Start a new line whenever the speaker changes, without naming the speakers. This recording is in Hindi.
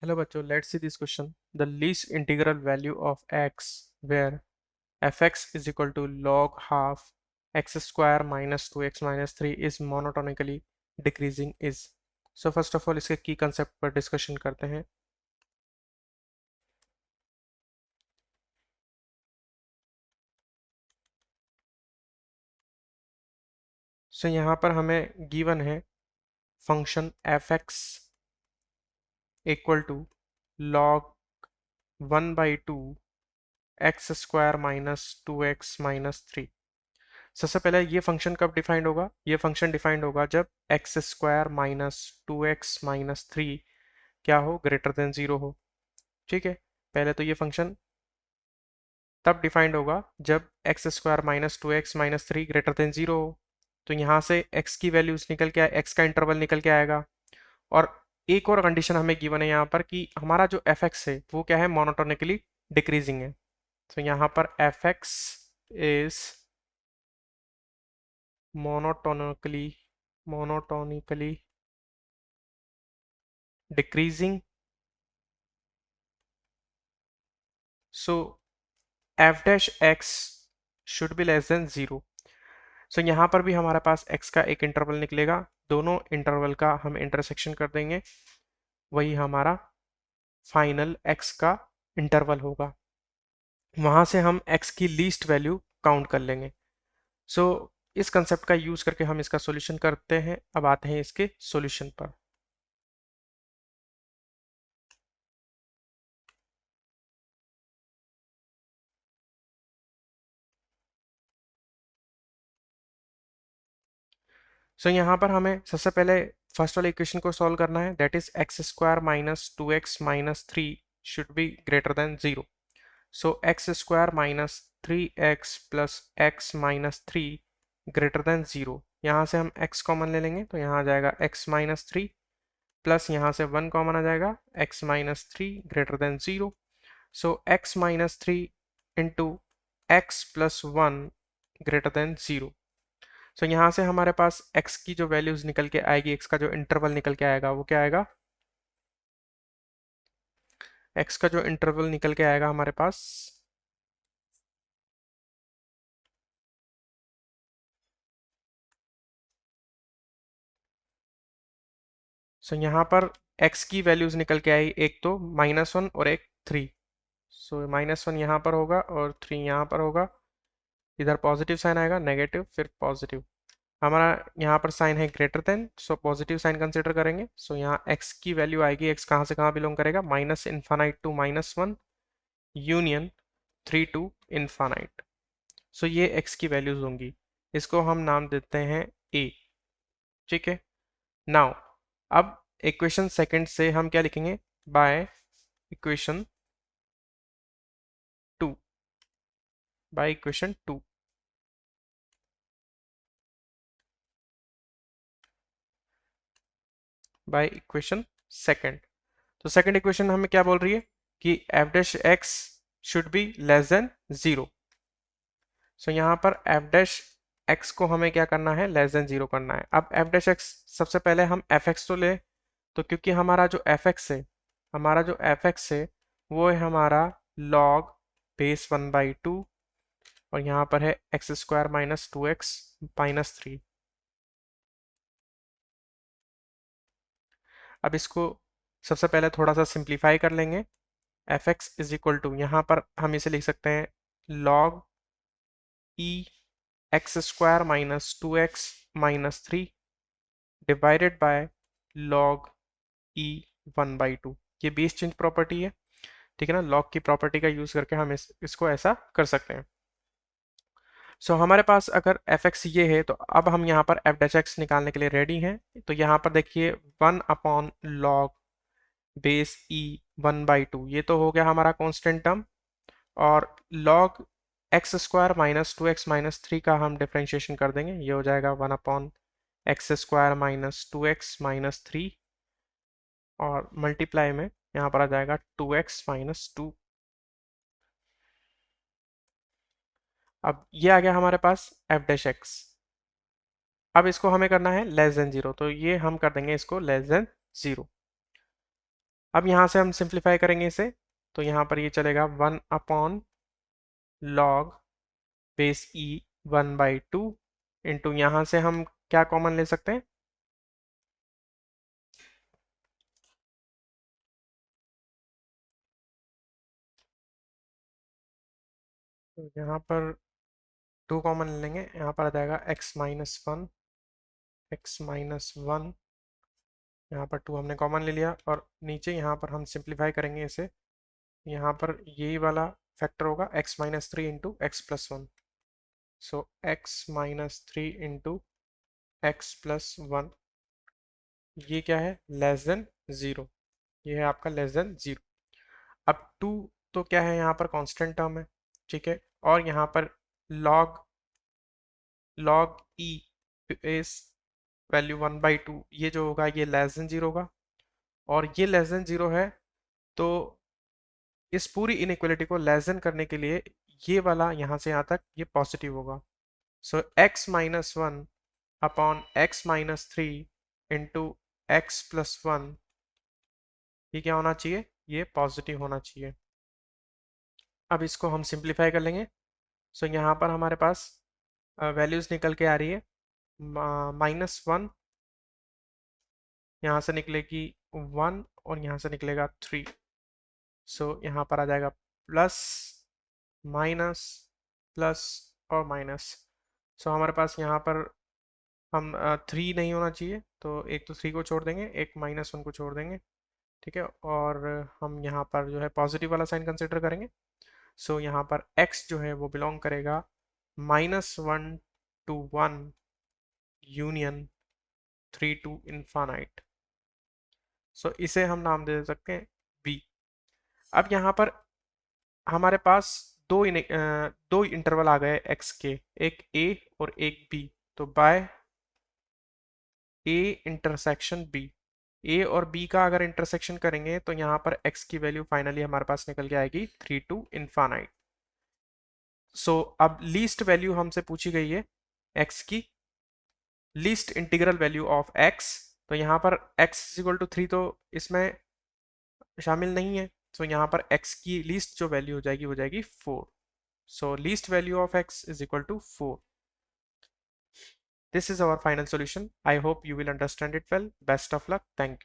Hello बच्चों, let's see this question. The least integral value of x where fx is equal to log half x square minus 2x minus 3 is monotonically decreasing is. So first of all इसके की concept पर discussion करते हैं. So यहाँ पर हमें given है function fx equal to log 1 by 2 x square minus 2x minus 3. सबसे पहले ये फंक्शन कब डिफाइंड होगा? ये फंक्शन डिफाइंड होगा जब x square minus 2x minus 3 क्या हो, ग्रेटर देन 0 हो. ठीक है, पहले तो ये फंक्शन तब डिफाइंड होगा जब x square minus 2x minus 3 greater than 0 हो. तो यहाँ से x की वैल्यूज निकल के x का इंटरवल निकल के आएगा. और एक और कंडीशन हमें गिवन है यहाँ पर कि हमारा जो fx है वो क्या है, मोनोटोनिकली डिक्रीजिंग है. तो यहाँ पर fx is monotonically decreasing. So f dash x should be less than 0. So यहाँ पर भी हमारे पास x का एक इंटरवल निकलेगा, दोनों इंटरवल का हम इंटरसेक्शन कर देंगे, वही हमारा फाइनल x का इंटरवल होगा. वहां से हम x की लीस्ट वैल्यू काउंट कर लेंगे. सो इस कंसेप्ट का यूज करके हम इसका सॉल्यूशन करते हैं. अब आते हैं इसके सॉल्यूशन पर. सो यहाँ पर हमें सबसे पहले फर्स्ट वाले इक्वेशन को सॉल्व करना है, that is x square minus 2x minus 3 should be greater than 0. So x square minus 3x plus x minus 3 greater than 0. यहाँ से हम x कॉमन ले लेंगे तो यहाँ आ जाएगा x माइनस 3 प्लस यहाँ से 1 कॉमन आ जाएगा x माइनस 3 ग्रेटर देन 0. सो x minus 3 into x plus 1 greater than 0. सो यहाँ से हमारे पास x की जो वैल्यूज निकल के आएगी, x का जो इंटरवल निकल के आएगा वो क्या आएगा, x का जो इंटरवल निकल के आएगा हमारे पास सो यहाँ पर x की वैल्यूज निकल के आई, एक तो -1 और एक 3. सो -1 यहाँ पर होगा और 3 यहाँ पर होगा. इधर पॉजिटिव साइन आएगा, नेगेटिव फिर पॉजिटिव. हमारा यहाँ पर साइन है greater than, so positive sign consider करेंगे. सो यहाँ x की वैल्यू आएगी, x कहाँ से कहाँ बिलोंग करेगा, minus infinite to -1 union 3 to infinite. So ये x की वैल्यूज होंगी, इसको हम नाम देते हैं a. ठीक है. नाउ अब इक्वेशन सेकंड से हम क्या लिखेंगे, by equation 2, by equation 2. By equation second. तो सेकंड इक्वेशन हमें क्या बोल रही है कि f dash x should be less than 0. सो यहाँ पर f डैश x को हमें क्या करना है, लेस देन 0 करना है. अब f डैश x सबसे पहले हम fx तो ले, तो क्योंकि हमारा जो fx है वो है हमारा log बेस 1/2 और यहाँ पर है x square minus 2x minus 3. अब इसको सबसे पहले थोड़ा सा सिंप्लीफाई कर लेंगे. fx इज इक्वल टू, यहाँ पर हम इसे लिख सकते हैं log e x square minus 2x minus 3 divided by log e 1/2. ये बेस चेंज प्रॉपर्टी है, ठीक है ना. log की प्रॉपर्टी का यूज करके हम इसको ऐसा कर सकते हैं. सो हमारे पास अगर fx ये है तो अब हम यहाँ पर f डैश x निकालने के लिए रेडी हैं. तो यहाँ पर देखिए 1 अपॉन log बेस e 1/2 ये तो हो गया हमारा कांस्टेंट टर्म, और log x square minus 2x minus 3 का हम डिफ्रेंशिएशन कर देंगे, ये हो जाएगा 1 upon x square minus 2x minus 3 और मल्टीप्लाई में यहाँ पर आ जाएगा 2x माइनस 2. अब ये आ गया हमारे पास f डैश x. अब इसको हमें करना है लेस देन 0, तो ये हम कर देंगे इसको लेस देन 0. अब यहाँ से हम सिंप्लीफाई करेंगे इसे, तो यहाँ पर ये चलेगा 1 अपॉन लॉग बेस ई 1/2 इंटू, यहाँ से हम क्या कॉमन ले सकते हैं, तो यहाँ पर 2 कॉमन ले लेंगे, यहाँ पर आ जाएगा x-1, x-1, यहाँ पर 2 हमने कॉमन ले लिया, और नीचे यहाँ पर हम सिंप्लीफाई करेंगे इसे, यहाँ पर यही वाला फैक्टर होगा x-3 इंटू x+1, सो x-3 इंटू x+1, ये क्या है, लेस देन 0, ये है आपका लेस देन 0। अब 2 तो क्या है, यहाँ पर कांस्टेंट टर्म है, ठीक है, और यहाँ पर log log e इस वैल्यू 1/2, ये जो होगा ये लेस देन 0 होगा, और ये लेस देन 0 है, तो इस पूरी इनइक्वालिटी को लेस देन करने के लिए ये वाला यहाँ से यहाँ तक ये पॉजिटिव होगा, सो x-1 upon x-3 into x+1, ये क्या होना चाहिए, ये पॉजिटिव होना चाहिए। अब इसको हम सिंप्लीफाई कर लेंगे, सो यहाँ पर हमारे पास वैल्यूज निकल के आ रही है, -1, यहाँ से निकलेगी 1, और यहाँ से निकलेगा 3, सो यहाँ पर आ जाएगा प्लस माइनस प्लस और माइनस, सो हमारे पास यहाँ पर हम 3 नहीं होना चाहिए, तो एक तो 3 को छोड़ देंगे, एक -1 को छोड़ देंगे, ठीक है, और हम यहाँ पर जो है पॉजिटिव वाला साइन कंसिडर करेंगे, सो यहाँ पर x जो है वो बिलोंग करेगा -1 to 1 यूनियन 3 to इन्फानाइट, सो इसे हम नाम दे सकते हैं b। अब यहाँ पर हमारे पास दो इंटरवल आ गए x के, एक a और एक b, तो by a intersection b, a और b का अगर इंटरसेक्शन करेंगे तो यहाँ पर x की वैल्यू फाइनली हमारे पास निकल के आएगी 3 to इन्फानाइट। सो अब लीस्ट वैल्यू हमसे पूछी गई है x की, least integral value of x, तो यहाँ पर x=3 तो इसमें शामिल नहीं है, तो यहाँ पर x की लीस्ट जो वैल्यू हो जाएगी वो जाएगी 4, so least value of x is equal to 4। This is our final solution. I hope you will understand it well. Best of luck. Thank you.